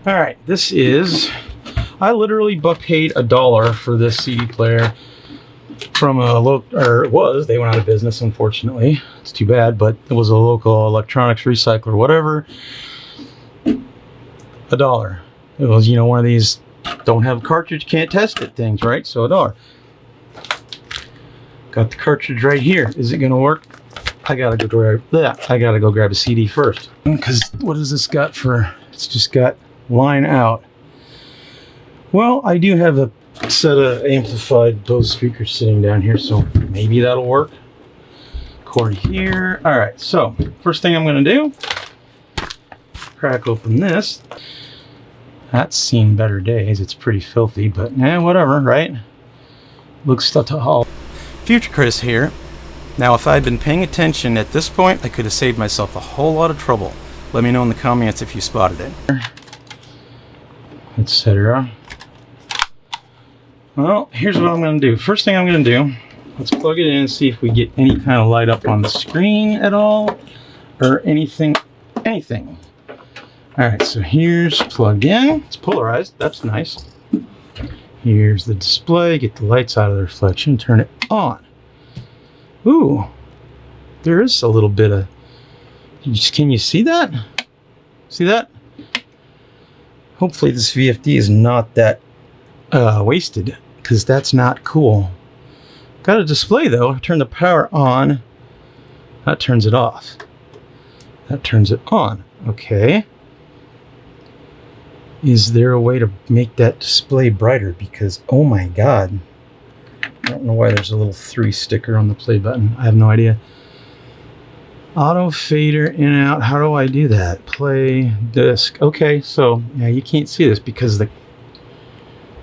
All right, this is, I literally paid $1 for this CD player from a local, or it was, they went out of business, unfortunately. It's too bad, but it was a local electronics recycler, whatever. $1. It was, you know, one of these don't have a cartridge, can't test it things, right? So $1. Got the cartridge right here. Is it gonna work? I gotta go grab that. I gotta go grab a CD first. Because what has this got for? It's just got line out. Well, I do have a set of amplified Bose speakers sitting down here, so maybe that'll work. Cord here. All right. So first thing I'm gonna do, crack open this. That's seen better days. It's pretty filthy, but whatever, right? Looks stuck to all. Future Chris here. Now, if I'd been paying attention at this point, I could have saved myself a whole lot of trouble. Let me know in the comments if you spotted it. Etc. Well, here's what I'm going to do. First thing I'm going to do, let's plug it in and see if we get any kind of light up on the screen at all, or anything. All right, so here's plugged in. It's polarized. That's nice. Here's the display. Get the lights out of the reflection. Turn it on. Ooh, there is a little bit of. Can you see that? See that? Hopefully this VFD is not that wasted, because that's not cool. Got a display though. Turn the power on. That turns it off. That turns it on. Okay. Is there a way to make that display brighter? Because, oh my god. I don't know why there's a little 3 sticker on the play button. I have no idea. Auto fader in and out. How do I do that? Play disc. Okay, so yeah, you can't see this because of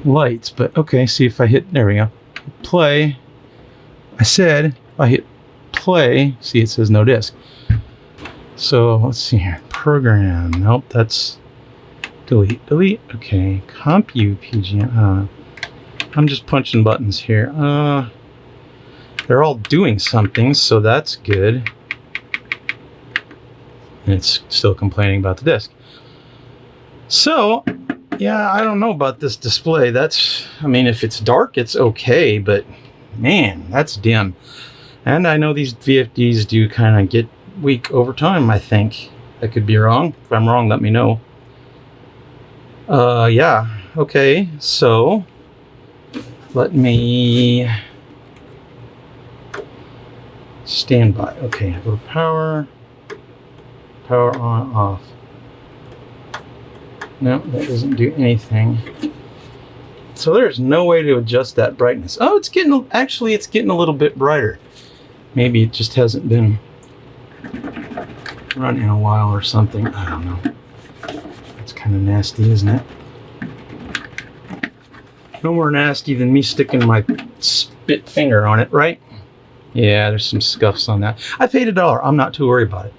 the lights, but okay, see if I hit, there we go. Play. I said, if I hit play, see it says no disc. So let's see here. Program. Nope, that's delete. Delete. Okay. Compu PG. I'm just punching buttons here. They're all doing something, so that's good. And it's still complaining about the disc. So, yeah, I don't know about this display. That's, I mean, if it's dark, it's okay, but man, that's dim. And I know these VFDs do kind of get weak over time, I think. I could be wrong. If I'm wrong, let me know. Yeah, okay, so let me stand by. Okay, go to power on, off. No, that doesn't do anything. So there's no way to adjust that brightness. Oh, it's getting, actually it's getting a little bit brighter. Maybe it just hasn't been run in a while or something. I don't know. It's kind of nasty, isn't it? No more nasty than me sticking my spit finger on it, right? Yeah, there's some scuffs on that. I paid $1. I'm not too worried about it.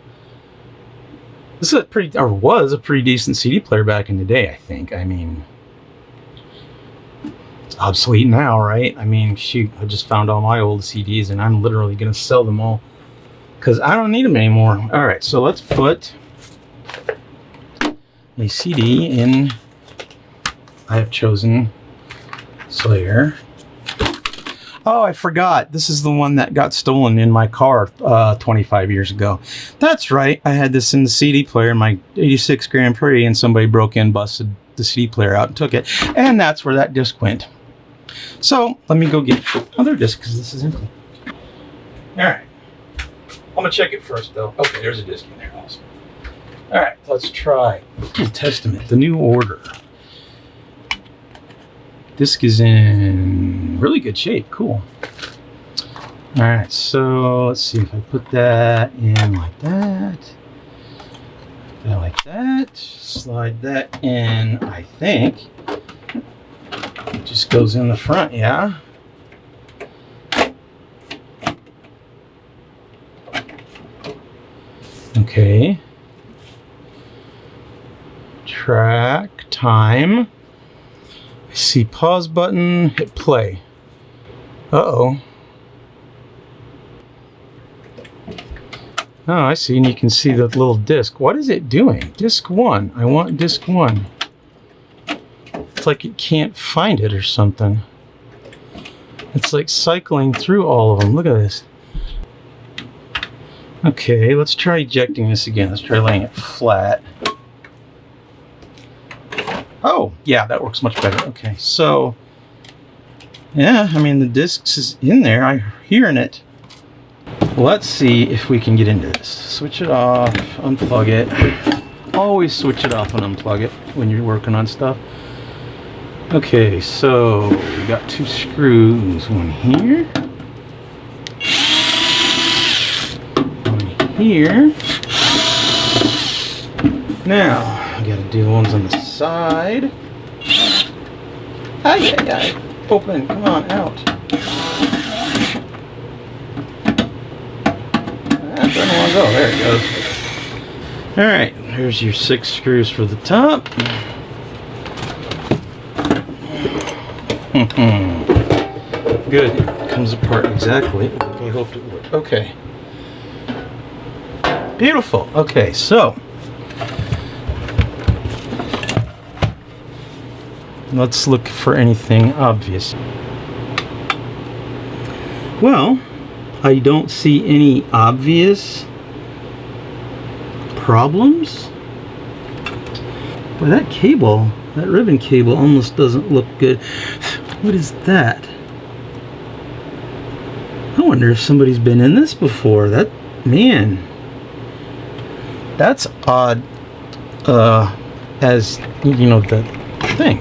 This is a pretty, or was a pretty decent CD player back in the day, I think. I mean, it's obsolete now, right? I mean, shoot, I just found all my old CDs and I'm literally going to sell them all because I don't need them anymore. All right, so let's put a CD in. I have chosen Slayer. Oh, I forgot. This is the one that got stolen in my car 25 years ago. That's right. I had this in the CD player, my 86 Grand Prix, and somebody broke in, busted the CD player out and took it. And that's where that disc went. So let me go get another disc because this is empty. All right. I'm going to check it first, though. Okay, there's a disc in there also. All right, let's try Old Testament, the New Order. Disc is in really good shape. Cool. All right, so let's see if I put that in like that. Like that. Slide that in, I think. It just goes in the front, yeah. Okay. Track time. I see pause button, hit play. Uh-oh. Oh, I see, and you can see the little disc. What is it doing? Disc 1. I want disc 1. It's like it can't find it or something. It's like cycling through all of them. Look at this. Okay, let's try ejecting this again. Let's try laying it flat. Oh, yeah, that works much better. Okay, so, yeah, I mean, the discs is in there. I'm hearing it. Let's see if we can get into this. Switch it off, unplug it. Always switch it off and unplug it when you're working on stuff. Okay, so we got 2 screws. One here. One here. Now, I gotta do the ones on the side. Ah, yeah. Open, come on, out. That doesn't want to go. There it goes. Alright, here's your 6 screws for the top. Good. It comes apart exactly like I hoped it would. Okay. Beautiful. Okay, so let's look for anything obvious. Well, I don't see any obvious problems. Boy, that cable, that ribbon cable almost doesn't look good. What is that? I wonder if somebody's been in this before. That, man, that's odd. As you know, the thing.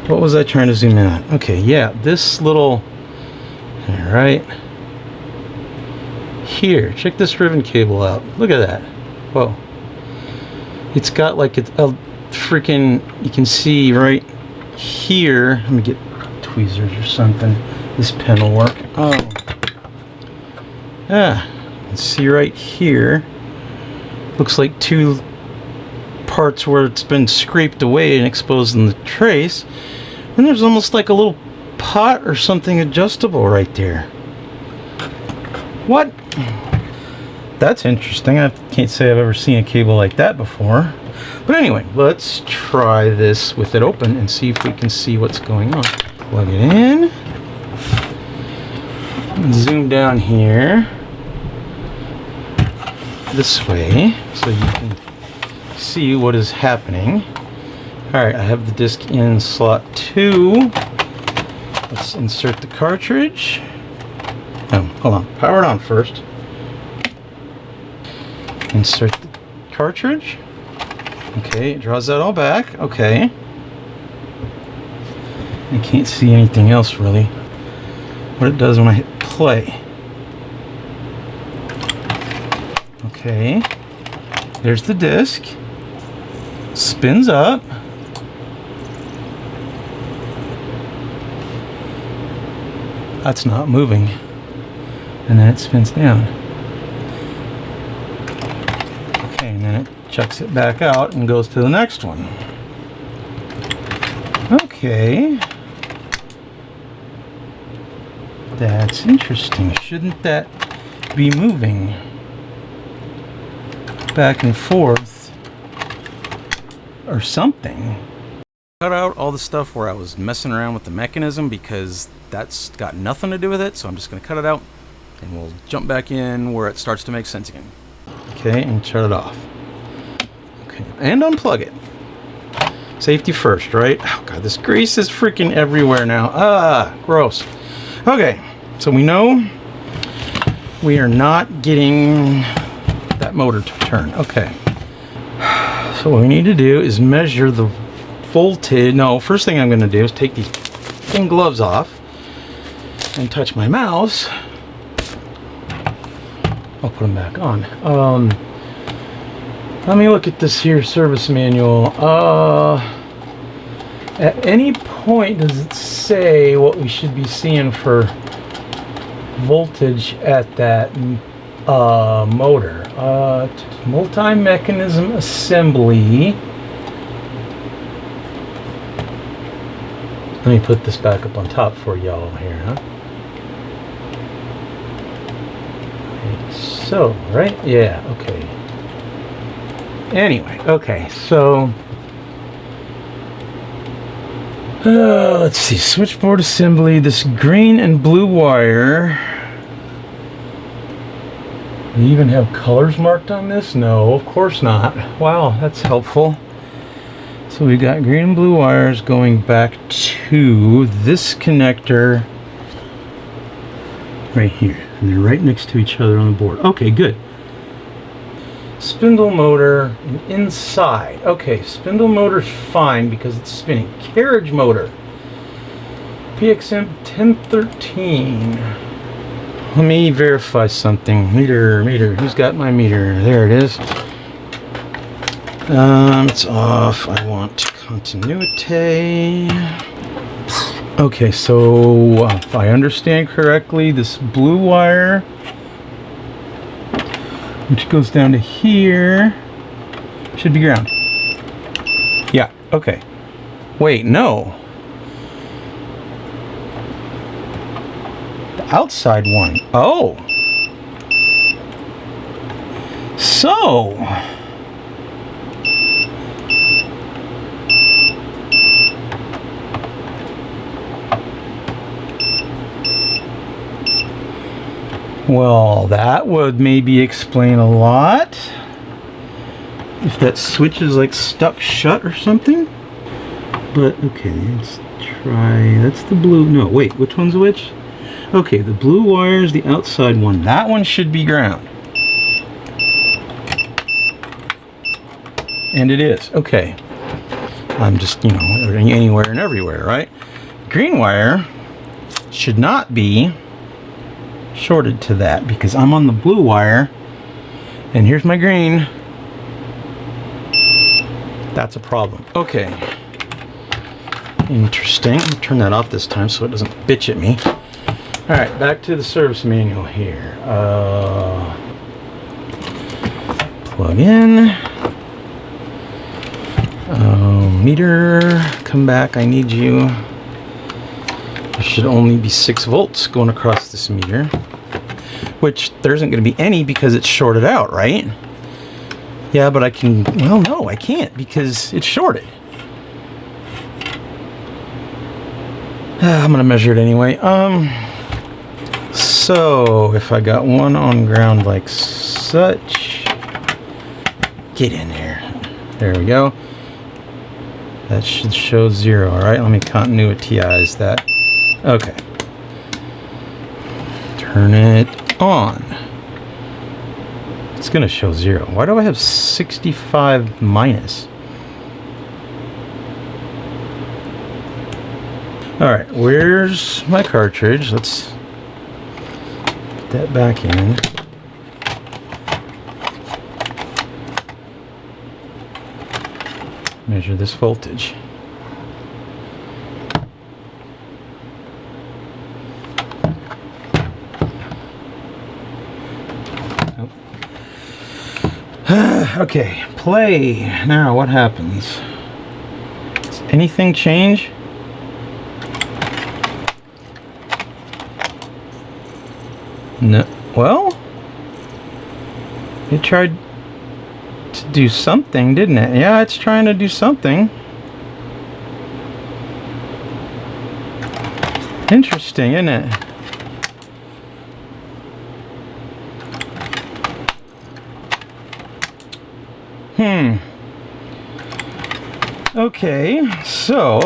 What was I trying to zoom in on? Okay, yeah, this little, all right, here, check this ribbon cable out. Look at that. Whoa. It's got like a freaking, you can see right here. Let me get tweezers or something. This pen will work. Oh. Yeah, you can see right here. Looks like 2 parts where it's been scraped away and exposed in the trace. And there's almost like a little pot or something adjustable right there. What? That's interesting. I can't say I've ever seen a cable like that before. But anyway, let's try this with it open and see if we can see what's going on. Plug it in. Zoom down here. This way so you can see what is happening. Alright, I have the disc in slot 2. Let's insert the cartridge. Oh, hold on. Power it on first. Insert the cartridge. Okay, it draws that all back. Okay. I can't see anything else really. What it does when I hit play. Okay. There's the disc. Spins up. That's not moving. And then it spins down. Okay, and then it chucks it back out and goes to the next one. Okay. That's interesting. Shouldn't that be moving back and forth or something? Cut out all the stuff where I was messing around with the mechanism because that's got nothing to do with it, so I'm just going to cut it out and we'll jump back in where it starts to make sense again. Okay, and shut it off. Okay, and unplug it. Safety first, right? Oh god, this grease is freaking everywhere now. Ah, gross. Okay, so we know we are not getting that motor to turn. Okay. So what we need to do is measure the voltage. No, first thing I'm going to do is take these thin gloves off and touch my mouse. I'll put them back on. Let me look at this here service manual. At any point does it say what we should be seeing for voltage at that motor? Multi-mechanism assembly. Let me put this back up on top for y'all here, huh? Like so, right? Yeah, okay. Anyway, okay, so Let's see, switchboard assembly, this green and blue wire. You even have colors marked on this? No, of course not. Wow, that's helpful. So we got green and blue wires going back to this connector right here. And they're right next to each other on the board. Okay, good. Spindle motor inside. Okay, spindle motor's fine because it's spinning. Carriage motor. PM430 Let me verify something. Meter. Who's got my meter? There it is. It's off. I want continuity. Okay, so if I understand correctly, this blue wire, which goes down to here, should be ground. Yeah, okay. Wait, no. The outside one. Oh. So. Well, that would maybe explain a lot. If that switch is like stuck shut or something. But okay, let's try. That's the blue. No, wait, which one's which? Okay, the blue wire is the outside one. That one should be ground. And it is. Okay. I'm just, you know, anywhere and everywhere, right? Green wire should not be shorted to that because I'm on the blue wire and here's my green. That's a problem. Okay. Interesting. I'm gonna turn that off this time so it doesn't bitch at me. Alright, back to the service manual here. Plug in. Meter, come back, I need you. There should only be 6 volts going across this meter, which there isn't going to be any because it's shorted out, right? Yeah, but I can, well, no, I can't because it's shorted. I'm going to measure it anyway. So if I got one on ground like such, get in there. There we go. That should show 0, all right? Let me continuitize that. Okay. Turn it on. It's gonna show 0. Why do I have 65 minus? All right, where's my cartridge? Let's put that back in. Measure this voltage. Okay, play. Now what happens? Does anything change? No. Well, it tried to do something, didn't it? Yeah, it's trying to do something. Interesting, isn't it? Okay, so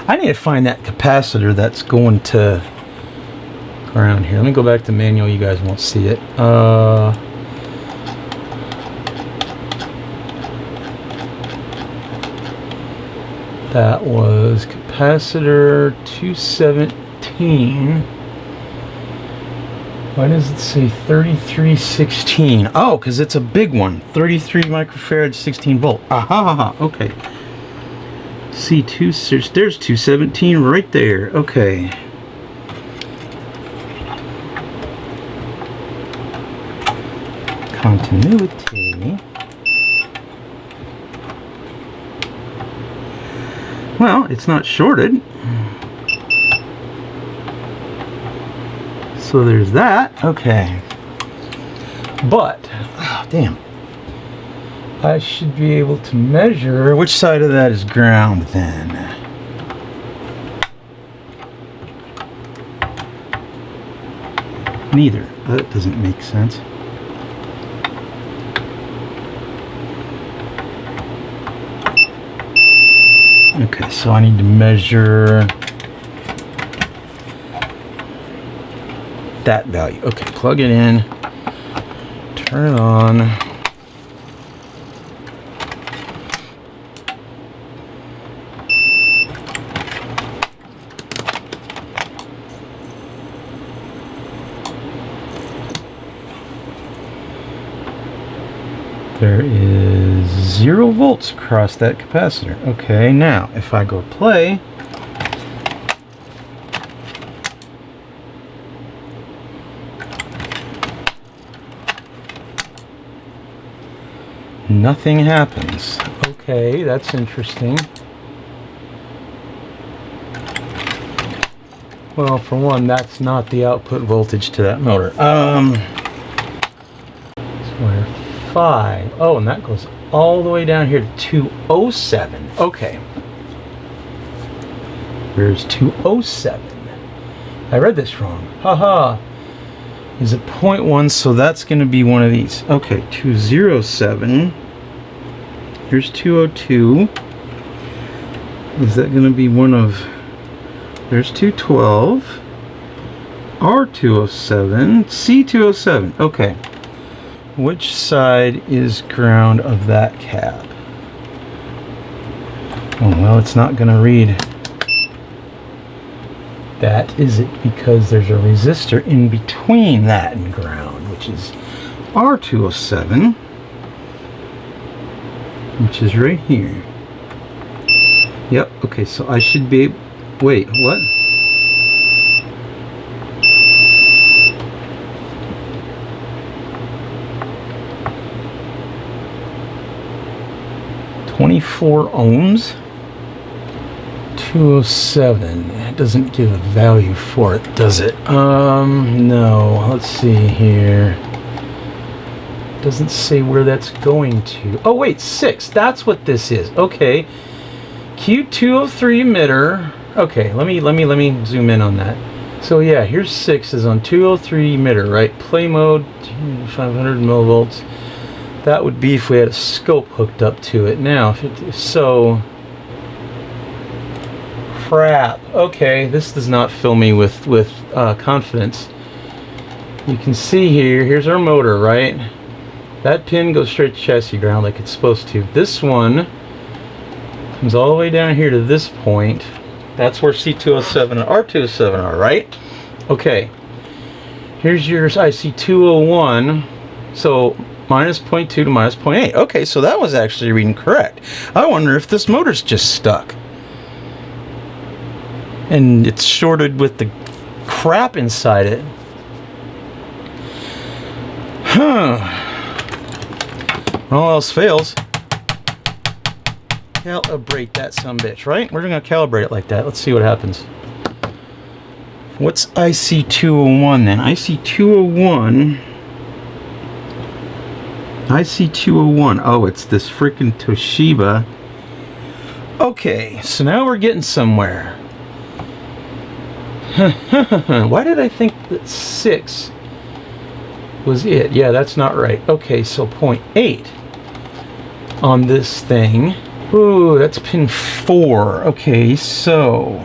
I need to find that capacitor that's going to ground here. Let me go back to manual. You guys won't see it. That was capacitor 217. Why does it say 3316? Oh, because it's a big one. 33 microfarad, 16 volt. Aha, okay. C2, there's 217 right there. Okay. Continuity. Well, it's not shorted. So there's that. Okay. But, oh, damn. I should be able to measure which side of that is ground then. Neither. That doesn't make sense. Okay, so I need to measure that value. Okay, plug it in, turn it on. There is 0 volts across that capacitor. Okay, now if I go play, nothing happens. Okay, that's interesting. Well, for one, that's not the output voltage to that motor. Square 5. Oh, and that goes all the way down here to 207. Okay. Here's 207. I read this wrong. Haha. Is it 0.1? So that's going to be one of these. Okay, 207. Here's 202. Is that going to be one of... There's 212. R207. C207. Okay. Which side is ground of that cap? Oh, well, it's not going to read that, is it? Because there's a resistor in between that and ground, which is R207, which is right here. Yep, okay, so I should be... Wait, what? $24 ohms, 207. It doesn't give a value for it, does it? No. Let's see here. Doesn't say where that's going to. Oh wait, 6. That's what this is. Okay. Q203 emitter. Okay, let me zoom in on that. So yeah, here's 6 is on 203 emitter, right? Play mode, 500 millivolts. That would be if we had a scope hooked up to it. Now, so crap. Okay, this does not fill me with confidence. You can see here. Here's our motor, right? That pin goes straight to chassis ground like it's supposed to. This one comes all the way down here to this point. That's where C207 and R207 are, right? Okay. Here's your IC201. So minus 0.2 to minus 0.8. Okay, so that was actually reading correct. I wonder if this motor's just stuck. And it's shorted with the crap inside it. Huh. When all else fails, calibrate that sumbitch, right? We're gonna calibrate it like that. Let's see what happens. What's IC201 then? IC201. Oh, it's this freaking Toshiba. Okay, so now we're getting somewhere. Why did I think that 6 was it? Yeah, that's not right. Okay, so 0.8 on this thing. Ooh, that's pin 4. Okay, so...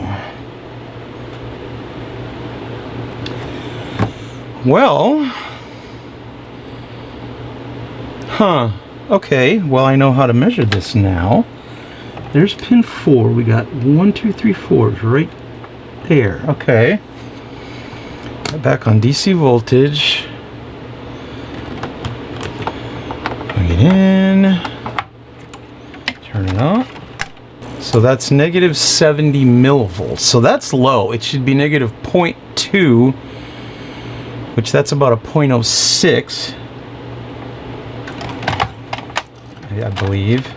Well... Huh. Okay, well, I know how to measure this now. There's pin 4. We got 1, 2, 3, 4s right there. Okay. Back on DC voltage. Plug it in. Turn it on. So that's negative 70 millivolts. So that's low. It should be negative 0.2, which that's about a 0.06. I believe.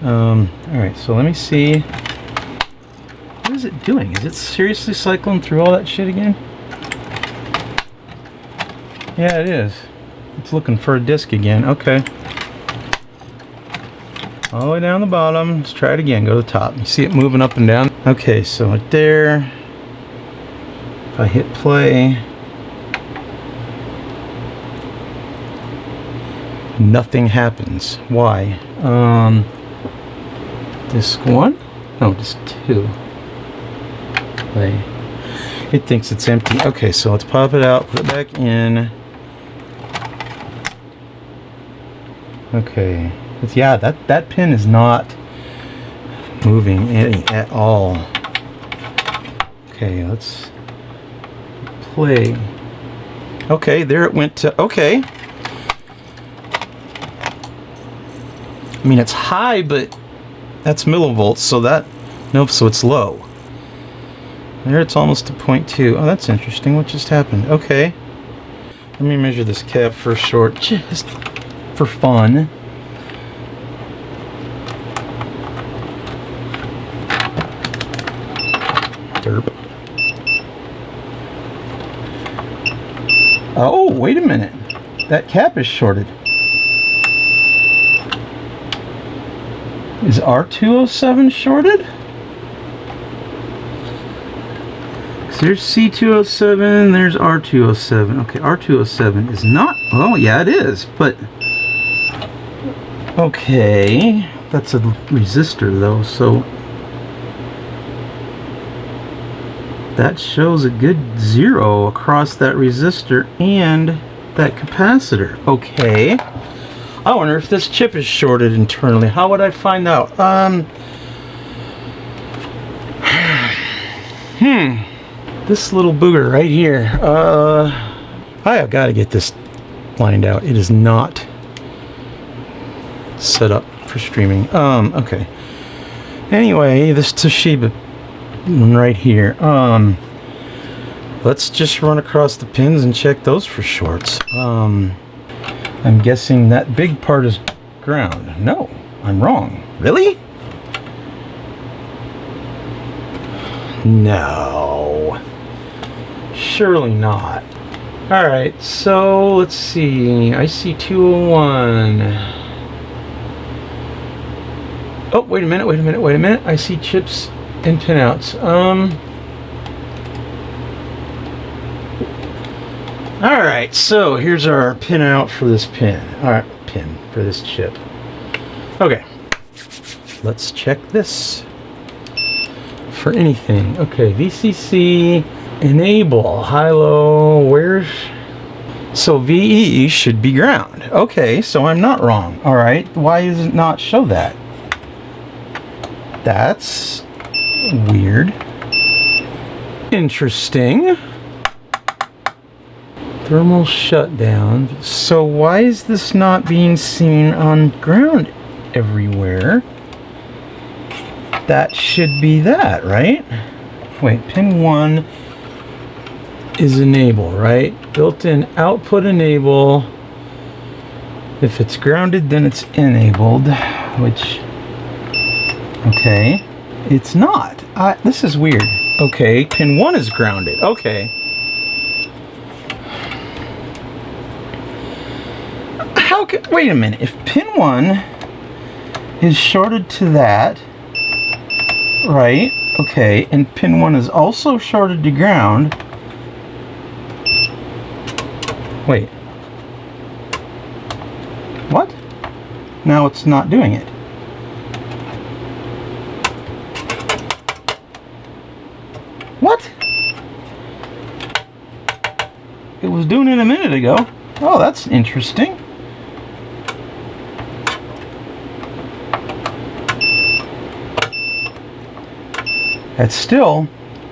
Alright, so let me see. What is it doing? Is it seriously cycling through all that shit again? Yeah, it is. It's looking for a disc again. Okay. All the way down the bottom. Let's try it again. Go to the top. You see it moving up and down? Okay, so right there. If I hit play, nothing happens. Why? Disc 1? No, disc 2. Play. It thinks it's empty. Okay, so let's pop it out, put it back in. Okay. But yeah, that pin is not moving any at all. Okay, let's play. Okay, there it went to, okay. I mean, it's high, but that's millivolts, so that, nope, so it's low. There it's almost to 0.2. Oh, that's interesting. What just happened? Okay. Let me measure this cap for short, just for fun. Derp. Oh, wait a minute. That cap is shorted. Is R207 shorted? So there's C207, there's R207. Okay, R207 is not, oh yeah it is, but okay, that's a resistor though, so that shows a good 0 across that resistor and that capacitor. Okay. I wonder if this chip is shorted internally. How would I find out? This little booger right here. I have got to get this lined out. It is not set up for streaming. Okay. Anyway, this Toshiba one right here. Let's just run across the pins and check those for shorts. I'm guessing that big part is ground. No, I'm wrong. Really? No. Surely not. Alright, so let's see. IC201. Oh, wait a minute. I see chips and pinouts. Alright, so here's our pinout for this pin. Alright, pin for this chip. Okay. Let's check this for anything. Okay, VCC, enable, high-low, where's... So VEE should be ground. Okay, so I'm not wrong. Alright, why does it not show that? That's weird. Interesting. Thermal shutdown. So why is this not being seen on ground everywhere? That should be that, right? Wait, pin 1 is enable, right? Built-in output enable. If it's grounded, then it's enabled, which... Okay. It's not. This is weird. Okay, pin 1 is grounded. Okay. Wait a minute, if pin 1 is shorted to that, right, okay, and pin 1 is also shorted to ground, wait, what? Now it's not doing it. What? It was doing it a minute ago. Oh, that's interesting. That still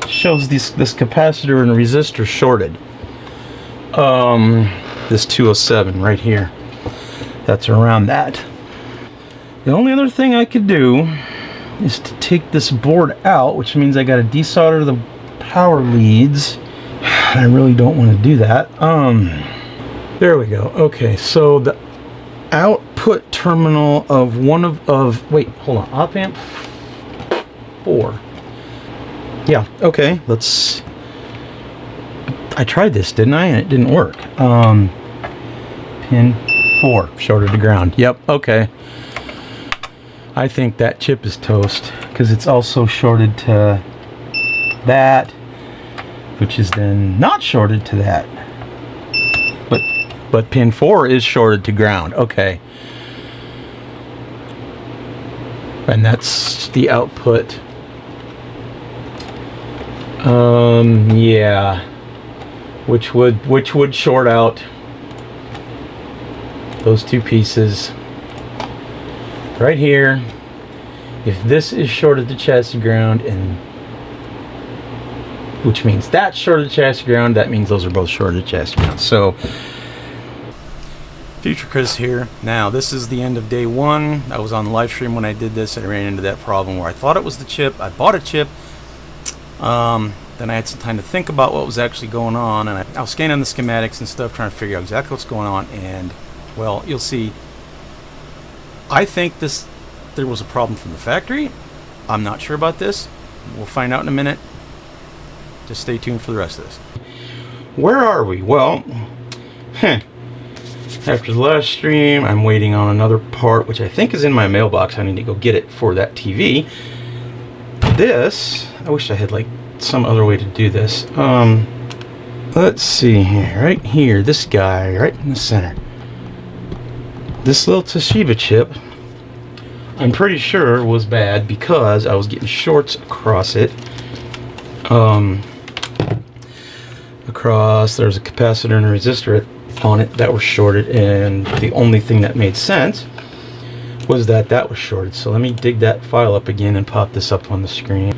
shows this capacitor and resistor shorted. This 207 right here. That's around that. The only other thing I could do is to take this board out, which means I got to desolder the power leads. I really don't want to do that. There we go. Okay, so the output terminal of wait, hold on, op amp 4. Yeah, okay, let's... I tried this, didn't I? And it didn't work. Pin 4, shorted to ground. Yep, okay. I think that chip is toast because it's also shorted to that, which is then not shorted to that. But pin 4 is shorted to ground. Okay. And that's the output. Yeah. Which would short out those two pieces right here. If this is shorted to chassis ground, and which means that's shorted to chassis ground, that means those are both shorted to chassis ground. So Future Chris here. Now this is the end of day 1. I was on the live stream when I did this and I ran into that problem where I thought it was the chip. I bought a chip. Then I had some time to think about what was actually going on, and I was scanning the schematics and stuff, trying to figure out exactly what's going on. And well, you'll see. I think there was a problem from the factory. I'm not sure about this. We'll find out in a minute. Just stay tuned for the rest of this. Where are we? Well, after the last stream, I'm waiting on another part, which I think is in my mailbox. I need to go get it for that TV. This, I wish I had like some other way to do this. Let's see here, right here, this guy right in the center. This little Toshiba chip, I'm pretty sure was bad because I was getting shorts across it. There's a capacitor and a resistor on it that were shorted, and the only thing that made sense was that was shorted. So let me dig that file up again and pop this up on the screen.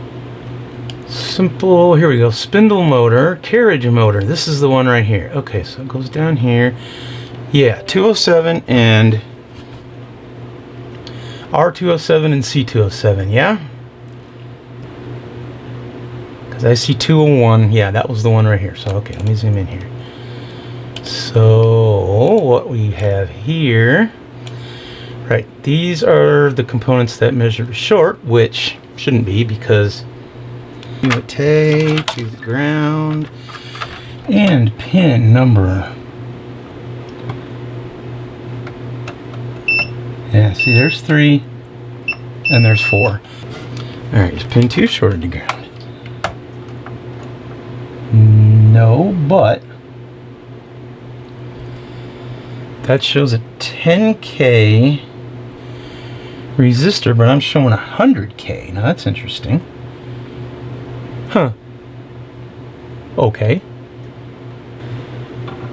Simple, here we go. Spindle motor, carriage motor. This is the one right here. Okay, so it goes down here. Yeah, 207 and R207 and C207, yeah? Because I see 201. Yeah, that was the one right here. So, okay, let me zoom in here. So, what we have here, right, these are the components that measure short, which shouldn't be because you would take to the ground and pin number. Yeah, see, there's 3 and there's 4. Alright, is pin 2 shorted to ground? No, but that shows a 10K resistor, but I'm showing 100K. Now that's interesting. Huh. Okay.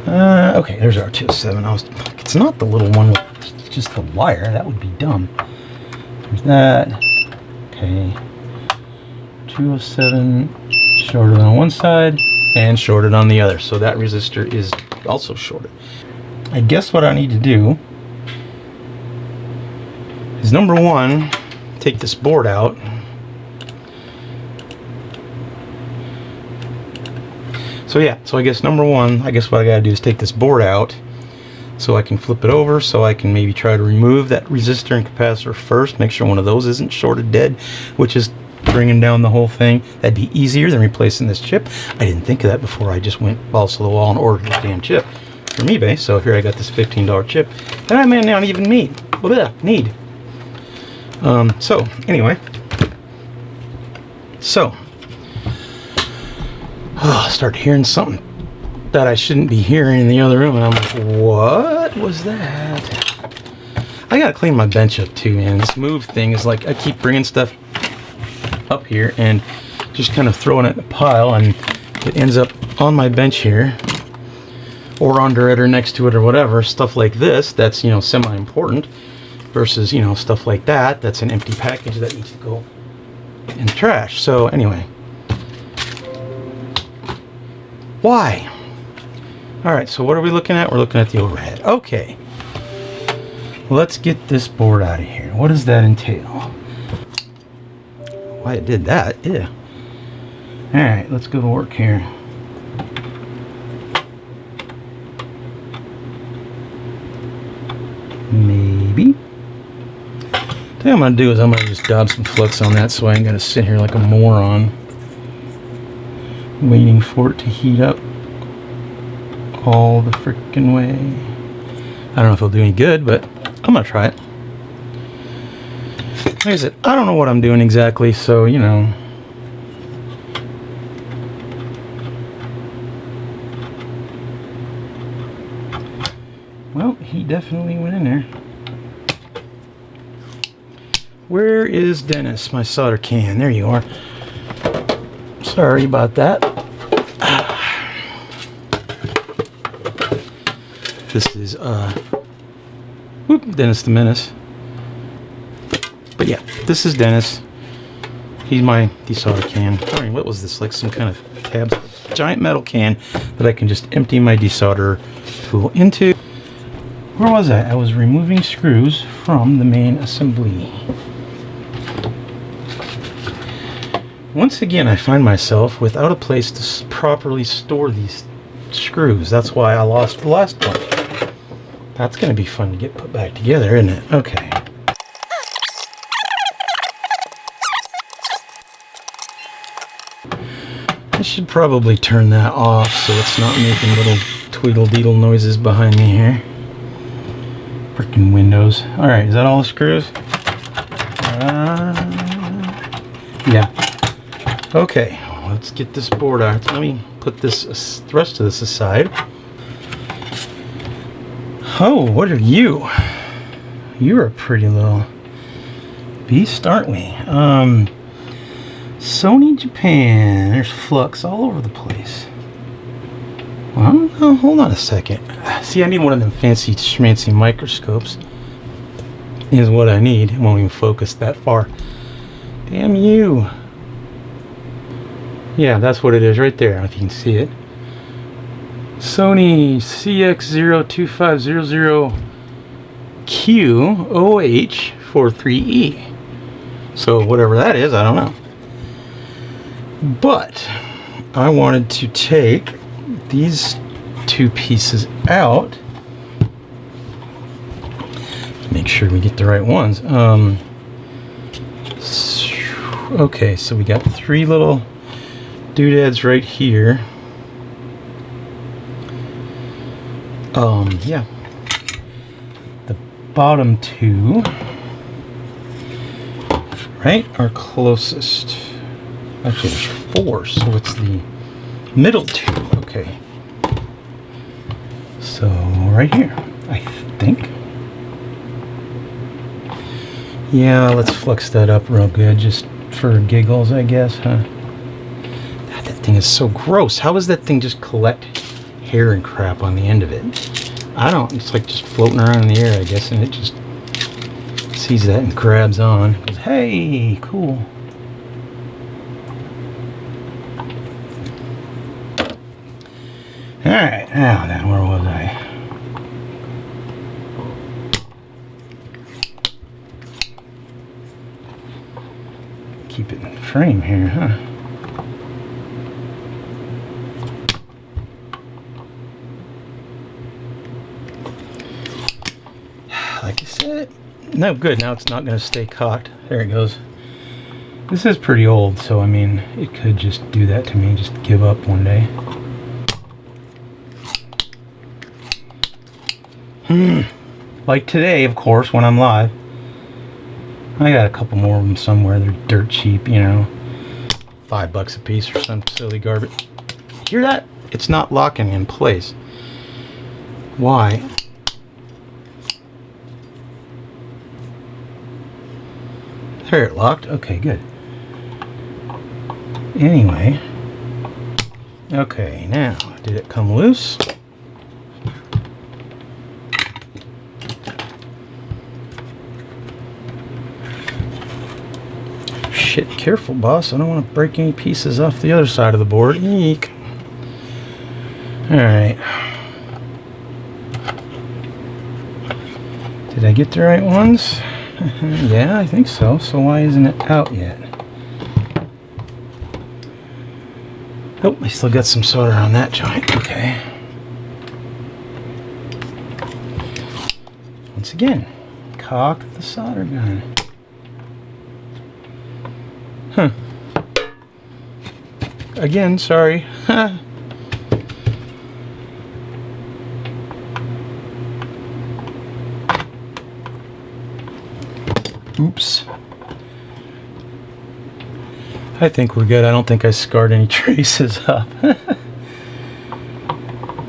Okay, there's our 207. It's not the little one with just the wire. That would be dumb. There's that. Okay. 207 shorted on one side and shorted on the other. So that resistor is also shorted. I guess what I need to do is, number 1, take this board out. So yeah, so I guess number 1, I guess what I gotta do is take this board out so I can flip it over, so I can maybe try to remove that resistor and capacitor first, make sure one of those isn't shorted dead, which is bringing down the whole thing. That'd be easier than replacing this chip. I didn't think of that before. I just went balls to the wall and ordered this damn chip from eBay. So here I got this $15 chip that I may not even need. So anyway, so I started hearing something that I shouldn't be hearing in the other room, and I'm like, what was that? I gotta clean my bench up too, man. This move thing is like, I keep bringing stuff up here and just kind of throwing it in a pile, and it ends up on my bench here or under it or next to it or whatever. Stuff like this that's, you know, semi-important versus, you know, stuff like that that's an empty package that needs to go in the trash. So anyway, why? All right, so what are we looking at? We're looking at the overhead. Okay, let's get this board out of here. What does that entail? Why it did that? Yeah. All right, let's go to work here. Maybe. I think I'm gonna do is I'm gonna just dab some flux on that so I ain't gotta sit here like a moron waiting for it to heat up all the frickin' way. I don't know if it'll do any good, but I'm gonna try it. Like I said, I don't know what I'm doing exactly, so, you know. Well, he definitely went in there. Where is Dennis, my solder can? There you are. Sorry about that. This is, Dennis the Menace. But yeah, this is Dennis. He's my desolder can. I mean, what was this? Like some kind of tabs? Giant metal can that I can just empty my desolder tool into. Where was I? I was removing screws from the main assembly. Once again, I find myself without a place to properly store these screws. That's why I lost the last one. That's going to be fun to get put back together, isn't it? Okay. I should probably turn that off so it's not making little tweedle-deedle noises behind me here. Freaking windows. Alright, is that all the screws? Yeah. Okay, let's get this board out. Let me put this, the rest of this aside. Oh, what are you? You're a pretty little beast, aren't we? Sony Japan. There's flux all over the place. Well, no, hold on a second. See, I need one of them fancy schmancy microscopes. Is what I need. It won't even focus that far. Damn you. Yeah, that's what it is right there, if you can see it. Sony CX0250Q-OH43E. So whatever that is, I don't know. But I wanted to take these two pieces out. Make sure we get the right ones. Okay, so we got three little doodads right here. Yeah. The bottom two, right, are closest. Actually, there's four, so it's the middle two. Okay. So, right here, I think. Yeah, let's flex that up real good, just for giggles, I guess, huh? God, that thing is so gross. How does that thing just collect hair and crap on the end of it? I don't. It's like just floating around in the air, I guess, and it just sees that and grabs on. Goes, hey, cool. Alright, now then, where was I? Keep it in frame here, huh? Like I said, no, good. Now it's not going to stay cocked. There it goes. This is pretty old, so I mean, it could just do that to me, just give up one day. Like today, of course, when I'm live. I got a couple more of them somewhere. They're dirt cheap, you know. $5 a piece or some silly garbage. Hear that? It's not locking in place. Why? There, it locked. Okay, good. Anyway. Okay, now, did it come loose? Shit, careful, boss. I don't want to break any pieces off the other side of the board. Eek. Alright. Did I get the right ones? Yeah, I think so. So why isn't it out yet? Oh, I still got some solder on that joint. Okay. Once again, cock the solder gun. Huh. Again, sorry. Oops. I think we're good. I don't think I scarred any traces up.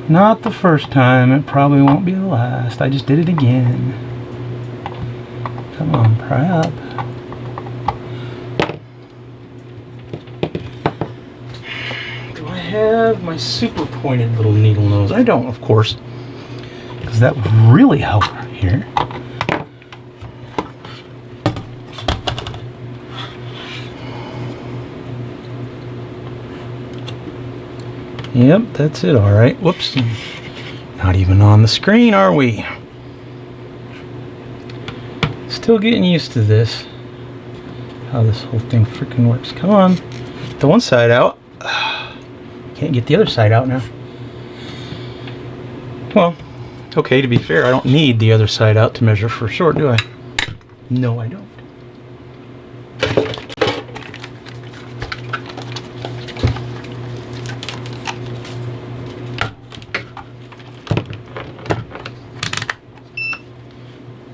Not the first time. It probably won't be the last. I just did it again. Come on, pry up. Do I have my super pointed little needle nose? I don't, of course, because that would really help here. Yep, that's it, all right. Whoops. Not even on the screen, are we? Still getting used to this. How this whole thing freaking works. Come on. Get the one side out. Can't get the other side out now. Well, okay, to be fair, I don't need the other side out to measure for short, do I? No, I don't.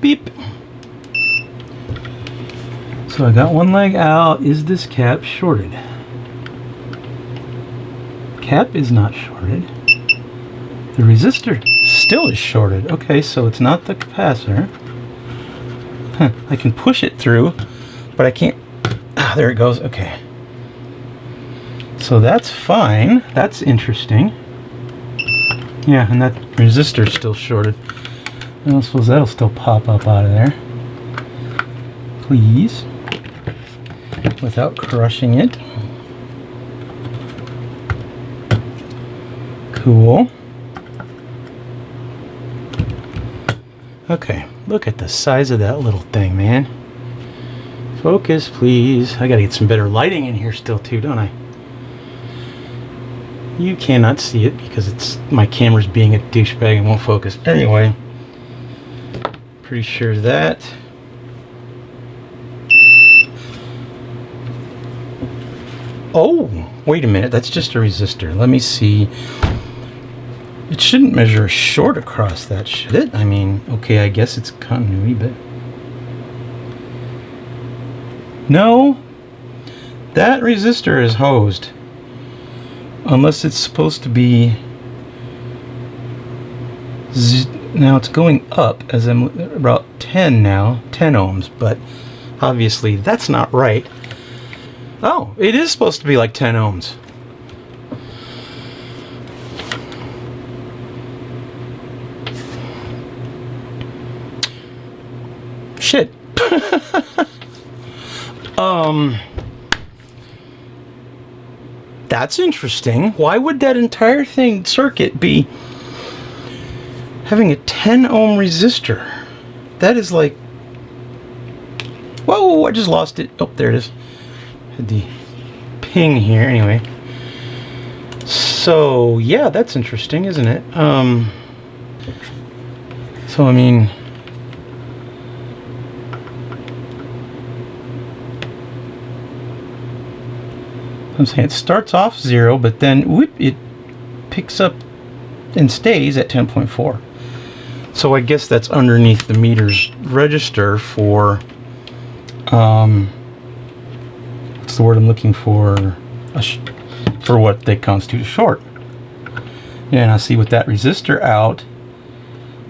Beep. So I got one leg out. Is this cap shorted? Cap is not shorted. The resistor still is shorted. Okay, so it's not the capacitor. Huh, I can push it through, but I can't. Ah, there it goes. Okay. So that's fine. That's interesting. Yeah, and that resistor's still shorted. I don't suppose that'll still pop up out of there. Please. Without crushing it. Cool. Okay, look at the size of that little thing, man. Focus, please. I gotta get some better lighting in here still too, don't I? You cannot see it because it's my camera's being a douchebag and won't focus. Anyway. Pretty sure that. Oh, wait a minute. That's just a resistor. Let me see. It shouldn't measure a short across that, should it? I mean, okay, I guess it's continuity, but... No. That resistor is hosed. Unless it's supposed to be... Now it's going up as I'm about 10 now, 10 ohms, but obviously that's not right. Oh, it is supposed to be like 10 ohms. Shit. That's interesting. Why would that entire thing circuit be having a 10 ohm resistor? That is like, whoa, I just lost it. Oh, there it is. Had the ping here. Anyway, so yeah, that's interesting, isn't it? So I mean, I'm saying it starts off 0, but then whoop, it picks up and stays at 10.4. So I guess that's underneath the meter's register for, what's the word I'm looking for? For what they constitute a short. Yeah, and I see with that resistor out,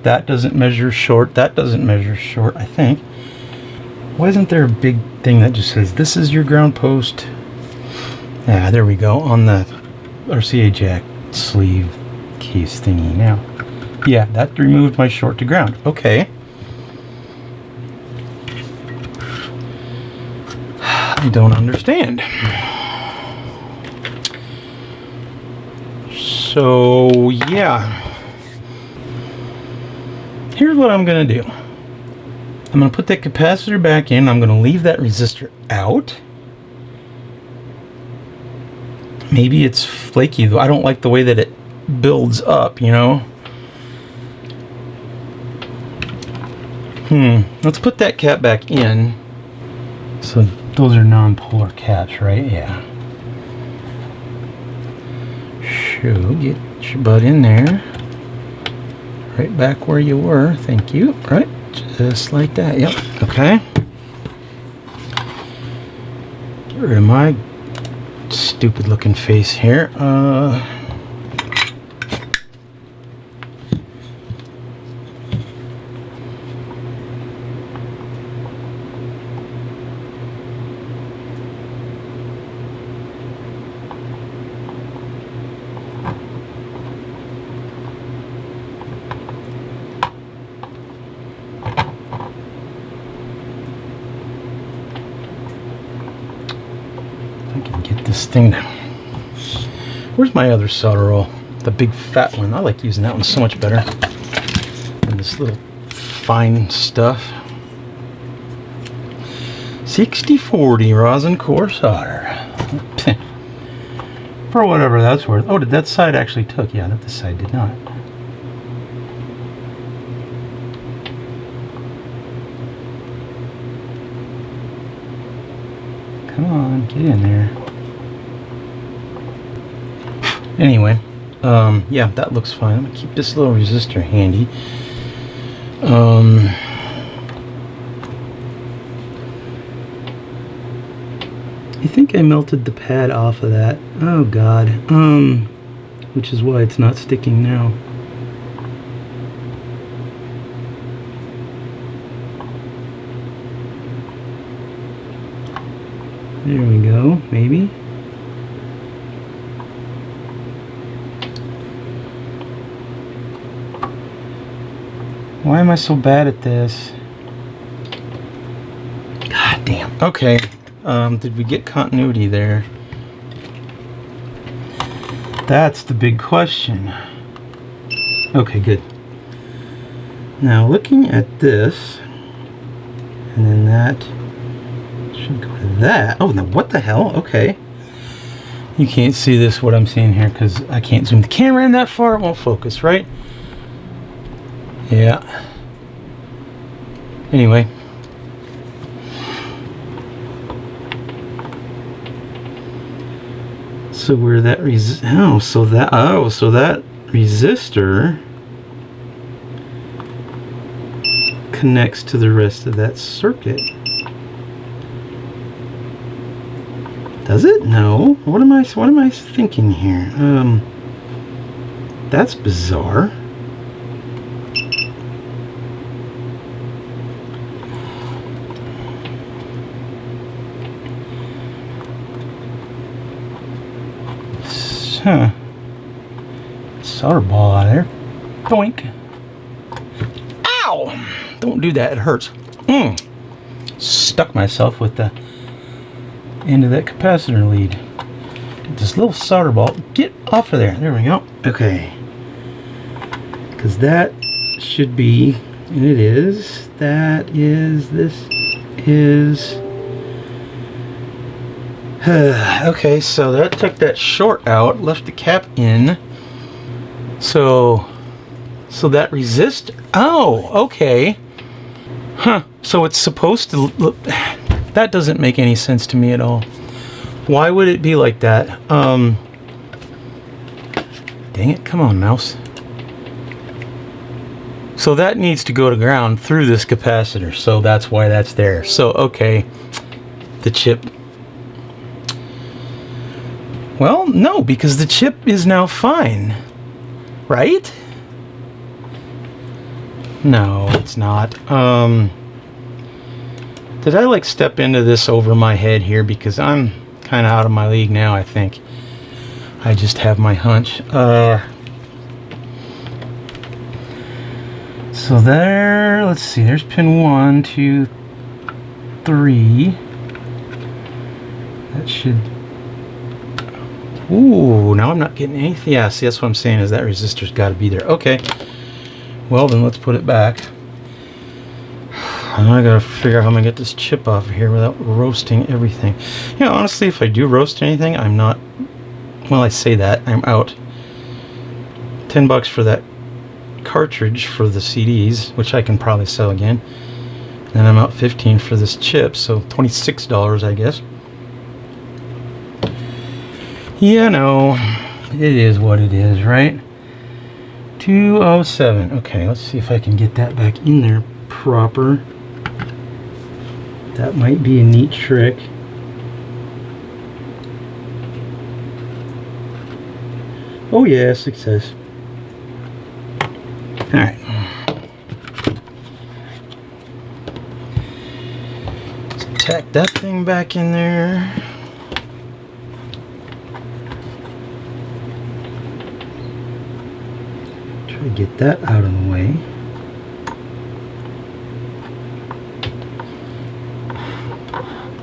that doesn't measure short, that doesn't measure short, I think. Why isn't there a big thing that just says, this is your ground post? Ah, there we go, on the RCA jack sleeve case thingy now. Yeah, that removed my short to ground. Okay. I don't understand. So, yeah. Here's what I'm going to do. I'm going to put that capacitor back in. I'm going to leave that resistor out. Maybe it's flaky, though. I don't like the way that it builds up, you know? Let's put that cap back in. So those are non-polar caps, right? Yeah. So get your butt in there. Right back where you were. Thank you. Right. Just like that. Yep. Okay. Get rid of my stupid looking face here. This thing. Where's my other solder roll? The big fat one. I like using that one so much better than this little fine stuff. 6040 rosin core solder. For whatever that's worth. Oh, did that side actually took? Yeah, that this side did not. Come on, get in there. Anyway, yeah, that looks fine. I'm gonna keep this little resistor handy. I think I melted the pad off of that. Oh God. Which is why it's not sticking now. There we go, maybe. Why am I so bad at this? God damn. Okay. Did we get continuity there? That's the big question. Okay, good. Now looking at this, and then that should go to that. Oh, now what the hell? Okay. You can't see this, what I'm seeing here, because I can't zoom the camera in that far. It won't focus, right? Yeah. Anyway. So where that so that resistor connects to the rest of that circuit. Does it? No. What am I thinking here? That's bizarre. Huh. Solder ball out of there. Boink. Ow! Don't do that, it hurts. Stuck myself with the end of that capacitor lead. This little solder ball. Get off of there. There we go. Okay. Because that should be, and it is, that is, this is. Okay, so that took that short out, left the cap in. So that resistor. Oh, okay. Huh. So it's supposed to look. That doesn't make any sense to me at all. Why would it be like that? Dang it! Come on, mouse. So that needs to go to ground through this capacitor. So that's why that's there. So okay, the chip. Well, no, because the chip is now fine, right? No, it's not. Did I like step into this over my head here? Because I'm kind of out of my league now, I think. I just have my hunch. So there, let's see, there's pin 1, 2, 3. That should... Ooh, now I'm not getting anything. Yeah, see, that's what I'm saying, is that resistor's got to be there. Okay. Well, then let's put it back. I gotta figure out how I'm gonna get this chip off of here without roasting everything. You know, honestly, if I do roast anything, I'm not... Well, I say that, I'm out. $10 for that cartridge for the CDs, which I can probably sell again. And I'm out $15 for this chip, so $26, I guess. You know, it is what it is, right? 207. Okay, let's see if I can get that back in there proper. That might be a neat trick. Oh yes, it says. Alright. Let's tack that thing back in there. Try to get that out of the way.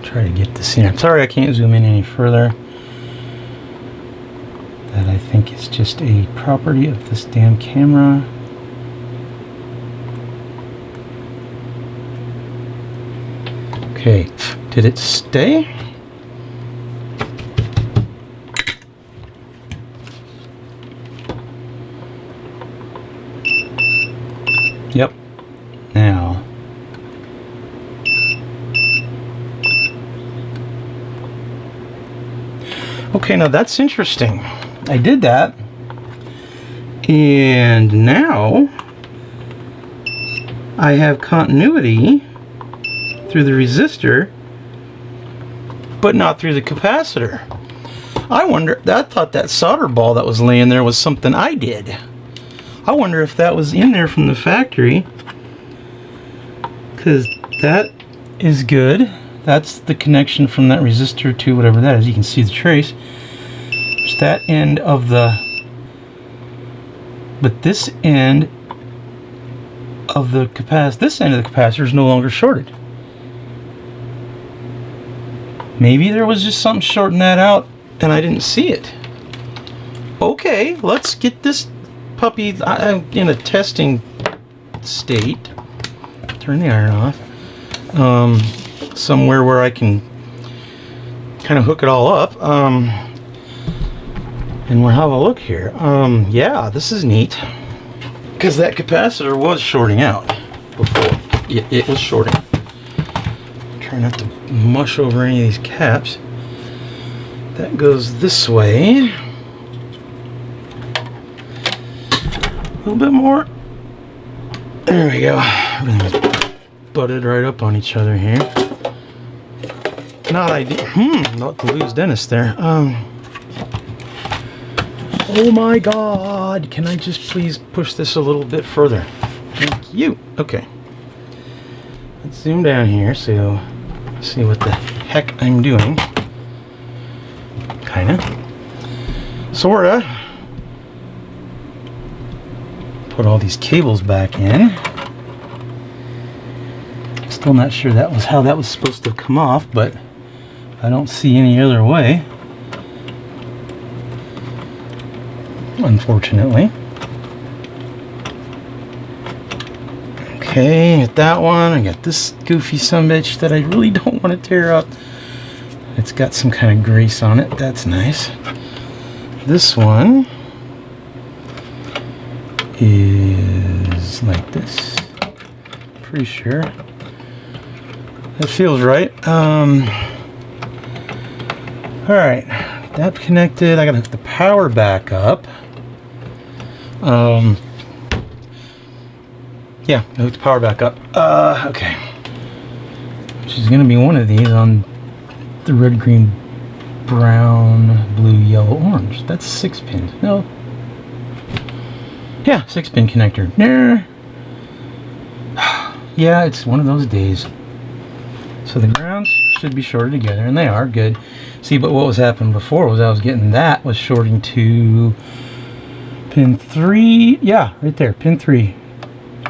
Try to get this in. I'm sorry I can't zoom in any further. That I think is just a property of this damn camera. Okay, did it stay? Yep. Now. Okay, now that's interesting. I did that. And now I have continuity through the resistor, but not through the capacitor. I wonder, I thought that solder ball that was laying there was something I did. I wonder if that was in there from the factory, because that is good. That's the connection from that resistor to whatever that is. You can see the trace. There's that end of the, but this end of the capacitor, this end of the capacitor is no longer shorted. Maybe there was just something shorting that out and I didn't see it. Okay, let's get this puppy in a testing state. Turn the iron off. Somewhere where I can kind of hook it all up. And we'll have a look here. Yeah, this is neat. Because that capacitor was shorting out before. It was shorting. Try not to mush over any of these caps. That goes this way. A little bit more. There we go. Everything's butted right up on each other here. Not ideal. Not to lose Dennis there. Oh my God! Can I just please push this a little bit further? Thank you. Okay. Let's zoom down here so see what the heck I'm doing. Kinda. Sorta. Put all these cables back in. Still not sure that was how that was supposed to come off, but I don't see any other way. Unfortunately. Okay, get that one. I got this goofy sumbitch that I really don't want to tear up. It's got some kind of grease on it. That's nice. This one is like this. Pretty sure. That feels right. Alright, that connected. I gotta hook the power back up. Yeah, hook the power back up. Okay. Which is gonna be one of these on the red, green, brown, blue, yellow, orange. That's 6 pins. No. Yeah, 6-pin connector. Yeah, it's one of those days. So the grounds should be shorted together, and they are good. See, but what was happening before was I was getting that was shorting to pin 3. Yeah, right there, pin 3,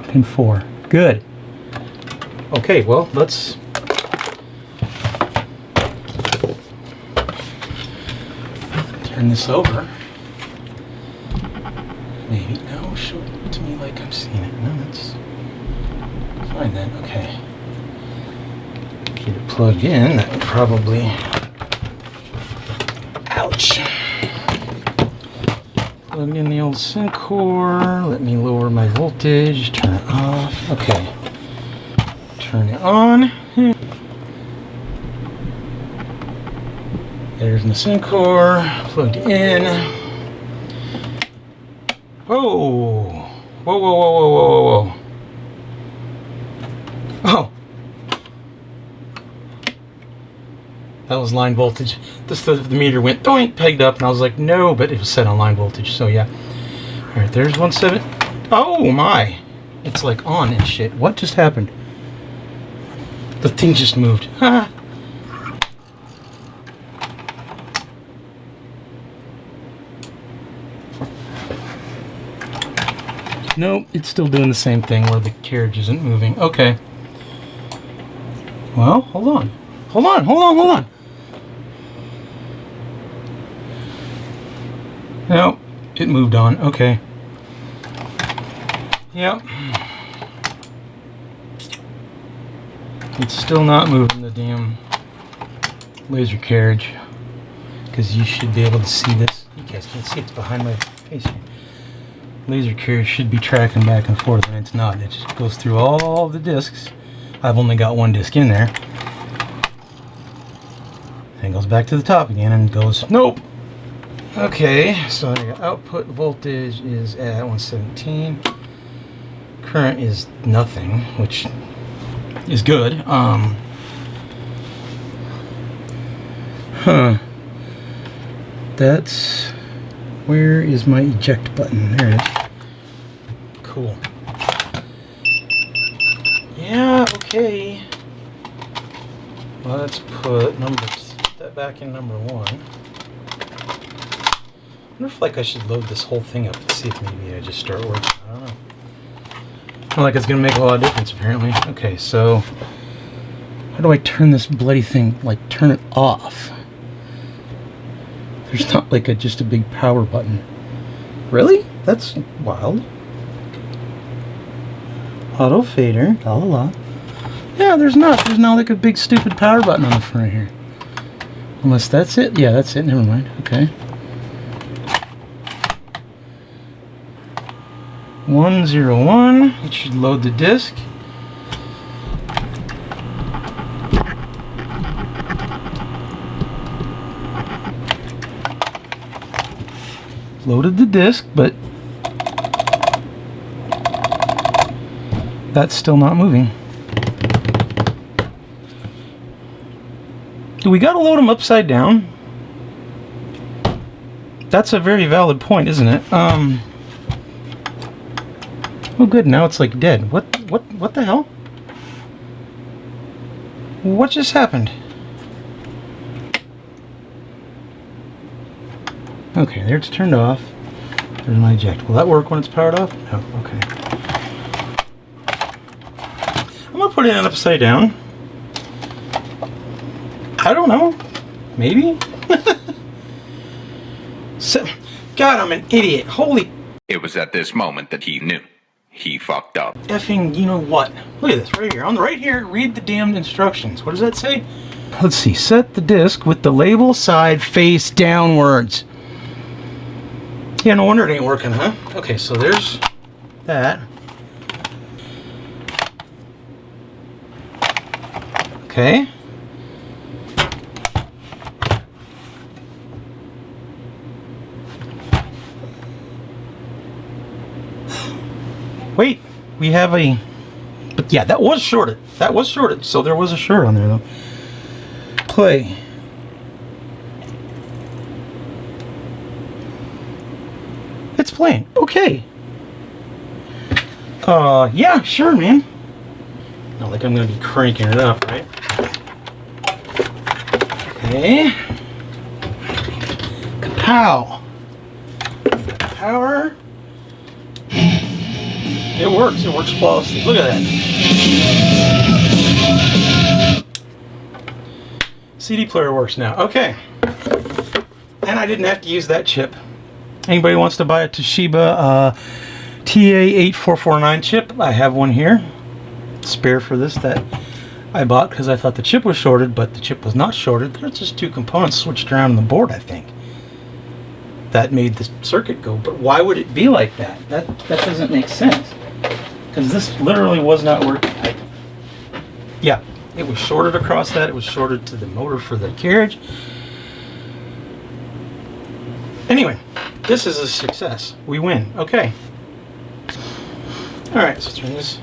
pin 4. Good. Okay, well, let's turn this over. Maybe. No, show it to me like I'm seeing it. No, that's fine then. Okay. Get it plugged in. That would probably. Ouch. Plug in the old Syncor. Let me lower my voltage. Turn it off. Okay. Turn it on. There's my Syncor. Plugged in. Whoa! Whoa, whoa, whoa, whoa, whoa, whoa, whoa. Oh! That was line voltage. The meter went doink, pegged up, and I was like, no, but it was set on line voltage, so yeah. All right, there's 170. Oh my! It's like on and shit. What just happened? The thing just moved. Ha! Nope, it's still doing the same thing where the carriage isn't moving. Okay. Well, hold on. Hold on. Nope, it moved on. Okay. Yep. It's still not moving the damn laser carriage. Because you should be able to see this. You guys can't see, it's behind my face here. Laser carriage should be tracking back and forth, and it's not. It just goes through all the discs. I've only got one disc in there. And goes back to the top again and goes, nope. Okay, so the output voltage is at 117. Current is nothing, which is good. That's, where is my eject button? There it is. Cool. Yeah, okay. Let's put that back in number 1. I wonder if like I should load this whole thing up and see if maybe I just start working. I don't know. Not like it's gonna make a lot of difference apparently. Okay, so how do I turn this bloody thing, like turn it off? There's not like just a big power button. Really? That's wild. Auto fader, la la la. Yeah, there's not like a big stupid power button on the front here. Unless that's it. Yeah, that's it. Never mind. Okay. 101. It should load the disc. Loaded the disc, but that's still not moving. Do we gotta load them upside down? That's a very valid point, isn't it? Oh good, now it's like dead. What the hell? What just happened? Okay, there it's turned off. There's my eject. Will that work when it's powered off? No, okay. I'm gonna put it in upside down. I don't know. Maybe? So, God, I'm an idiot. Holy... It was at this moment that he knew. He fucked up. Effing, you know what? Look at this, right here. On the right here, read the damned instructions. What does that say? Let's see. Set the disc with the label side face downwards. Yeah, no wonder it ain't working, huh? Okay, so there's that. Okay. Wait, we have a... But yeah, that was shorted. That was shorted, so there was a short on there, though. Play. It's playing. Okay. Yeah, sure, man. Not like I'm going to be cranking it up, right? Okay. Kapow. Power. It works. It works flawlessly. Look at that. CD player works now. Okay. And I didn't have to use that chip. Anybody wants to buy a Toshiba TA8449 chip? I have one here. Spare for this that I bought because I thought the chip was shorted, but the chip was not shorted. There's just two components switched around on the board, I think. That made the circuit go. But why would it be like that? That doesn't make sense. Because this literally was not working. Yeah, it was shorted across that. It was shorted to the motor for the carriage. Anyway, this is a success. We win. Okay. Alright, so turn this.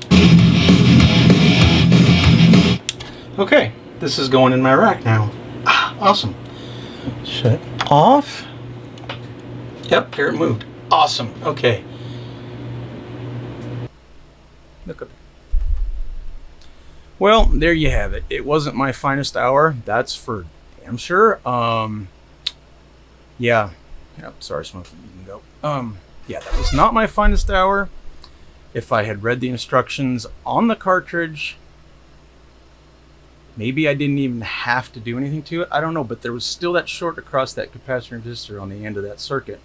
Okay, this is going in my rack now. Ah. Awesome. Shut off. Yep, here it moved. Awesome. Okay. Look up. Well, there you have it. It wasn't my finest hour. That's for damn sure. Yeah. Yep, sorry, Smokey. You can go. Yeah, that was not my finest hour. If I had read the instructions on the cartridge, maybe I didn't even have to do anything to it. I don't know, but there was still that short across that capacitor and resistor on the end of that circuit.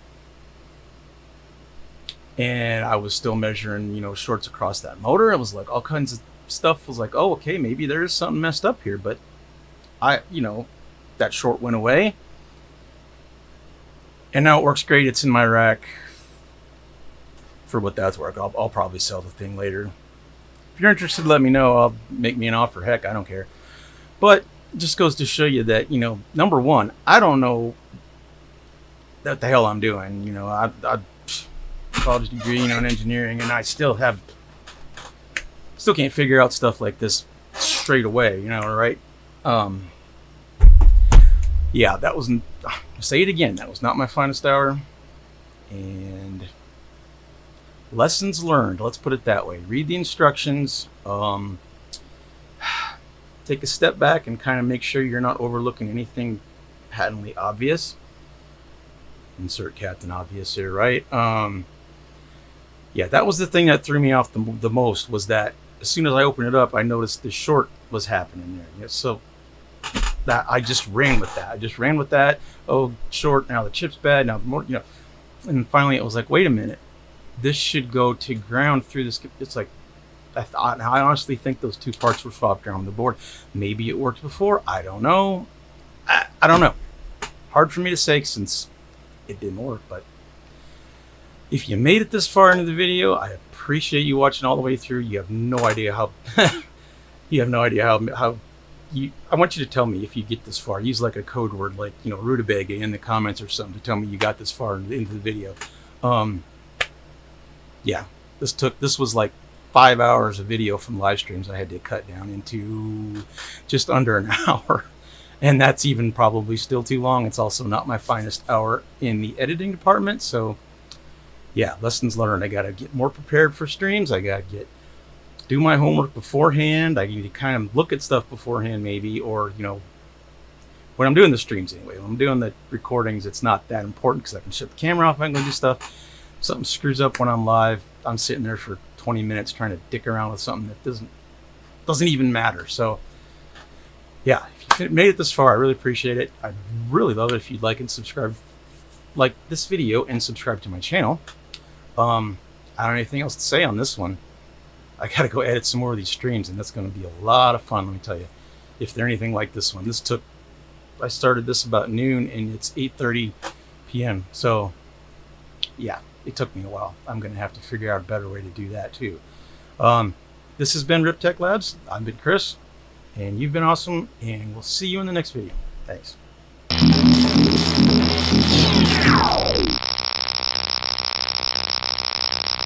And I was still measuring, you know, shorts across that motor. It was like all kinds of stuff was like, oh, okay, maybe there is something messed up here. But you know, that short went away. And now it works great. It's in my rack for what that's worth. I'll probably sell the thing later. If you're interested, let me know. I'll make me an offer. Heck, I don't care. But it just goes to show you that, you know, number one, I don't know what the hell I'm doing. You know, I college degree, you know, in engineering, and I still can't figure out stuff like this straight away, you know, right? Yeah, that wasn't, say it again, that was not my finest hour. And lessons learned, let's put it that way. Read the instructions, take a step back and kind of make sure you're not overlooking anything patently obvious. Insert Captain Obvious here, right? Yeah, that was the thing that threw me off the most, was that as soon as I opened it up, I noticed the short was happening there. Yeah, so that I just ran with that. Oh, short, now the chip's bad, now more, you know. And finally it was like, wait a minute. This should go to ground through this. It's like, I honestly think those two parts were swapped around the board. Maybe it worked before. I don't know. I don't know. Hard for me to say since it didn't work, but if you made it this far into the video, I appreciate you watching all the way through. You have no idea how I want you to tell me if you get this far. Use like a code word like, you know, rutabaga in the comments or something to tell me you got this far into the video. Yeah, this was like 5 hours of video from live streams I had to cut down into just under an hour. And that's even probably still too long. It's also not my finest hour in the editing department. So yeah, lessons learned. I got to get more prepared for streams. I got to do my homework beforehand. I need to kind of look at stuff beforehand maybe, or, you know, when I'm doing the streams anyway, when I'm doing the recordings, it's not that important because I can shut the camera off. I can go do stuff. If something screws up when I'm live, I'm sitting there for 20 minutes trying to dick around with something that doesn't even matter. So yeah, if you made it this far, I really appreciate it. I'd really love it if you'd like and subscribe, like this video and subscribe to my channel. I don't have anything else to say on this one. I gotta go edit some more of these streams, and that's gonna be a lot of fun, let me tell you, if they're anything like this one. I started this about noon and it's 8:30 p.m. So yeah, it took me a while. I'm gonna have to figure out a better way to do that too. This has been Rip Tech Labs. I've been Chris, and you've been awesome, and we'll see you in the next video. Thanks.